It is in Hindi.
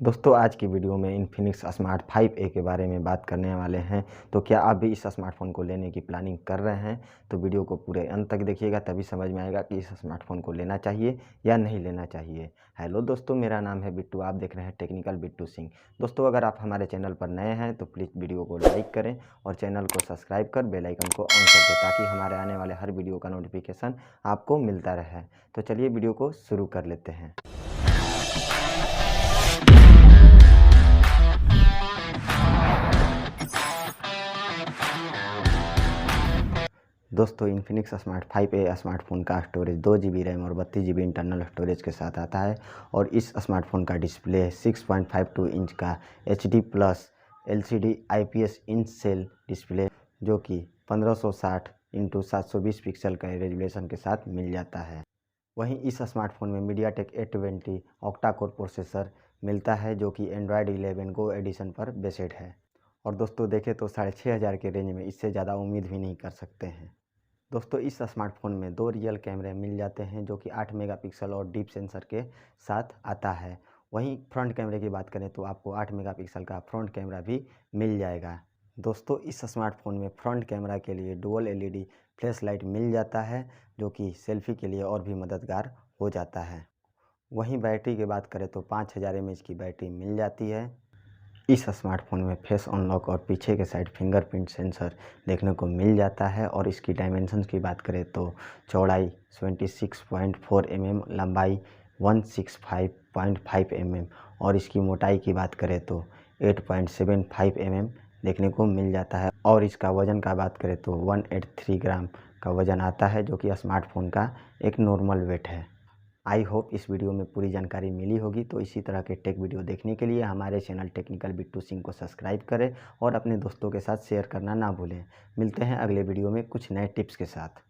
दोस्तों आज की वीडियो में इन्फिनिक्स स्मार्ट 5A के बारे में बात करने वाले हैं। तो क्या आप भी इस स्मार्टफ़ोन को लेने की प्लानिंग कर रहे हैं? तो वीडियो को पूरे अंत तक देखिएगा, तभी समझ में आएगा कि इस स्मार्टफ़ोन को लेना चाहिए या नहीं लेना चाहिए। हेलो दोस्तों, मेरा नाम है बिट्टू, आप देख रहे हैं टेक्निकल बिट्टू सिंह। दोस्तों अगर आप हमारे चैनल पर नए हैं तो प्लीज़ वीडियो को लाइक करें और चैनल को सब्सक्राइब कर बेल आइकन को ऑन कर दें, ताकि हमारे आने वाले हर वीडियो का नोटिफिकेशन आपको मिलता रहे। तो चलिए वीडियो को शुरू कर लेते हैं। दोस्तों इन्फिनिक्स स्मार्ट 5A स्मार्टफ़ोन का स्टोरेज 2 GB रैम और 32 GB इंटरनल स्टोरेज के साथ आता है और इस स्मार्टफ़ोन का डिस्प्ले 6.52 इंच का HD plus LCD IPS inch cell display जो कि 1560 × 720 पिक्सल का रेजोल्यूशन के साथ मिल जाता है। वहीं इस स्मार्टफ़ोन में MediaTek A20 octa core processor मिलता है जो कि एंड्रॉयड 11 गो एडिशन पर बेस्ड है। और दोस्तों देखें तो 6500 के रेंज में इससे ज़्यादा उम्मीद भी नहीं कर सकते हैं। दोस्तों इस स्मार्टफ़ोन में 2 रियल कैमरे मिल जाते हैं जो कि 8 मेगापिक्सल और डीप सेंसर के साथ आता है। वहीं फ्रंट कैमरे की बात करें तो आपको 8 मेगापिक्सल का फ्रंट कैमरा भी मिल जाएगा। दोस्तों इस स्मार्टफ़ोन में फ्रंट कैमरा के लिए डुअल LED फ्लैश लाइट मिल जाता है जो कि सेल्फी के लिए और भी मददगार हो जाता है। वहीं बैटरी की बात करें तो 5000 mAh की बैटरी मिल जाती है। इस स्मार्टफ़ोन में फेस अनलॉक और पीछे के साइड फिंगरप्रिंट सेंसर देखने को मिल जाता है। और इसकी डायमेंशंस की बात करें तो चौड़ाई 26.4 mm, लंबाई 165.5 mm और इसकी मोटाई की बात करें तो 8.75 mm देखने को मिल जाता है। और इसका वज़न का बात करें तो 183 ग्राम का वज़न आता है जो कि स्मार्टफ़ोन का एक नॉर्मल वेट है। आई होप इस वीडियो में पूरी जानकारी मिली होगी। तो इसी तरह के टेक वीडियो देखने के लिए हमारे चैनल टेक्निकल बिट्टू सिंह को सब्सक्राइब करें और अपने दोस्तों के साथ शेयर करना ना भूलें। मिलते हैं अगले वीडियो में कुछ नए टिप्स के साथ।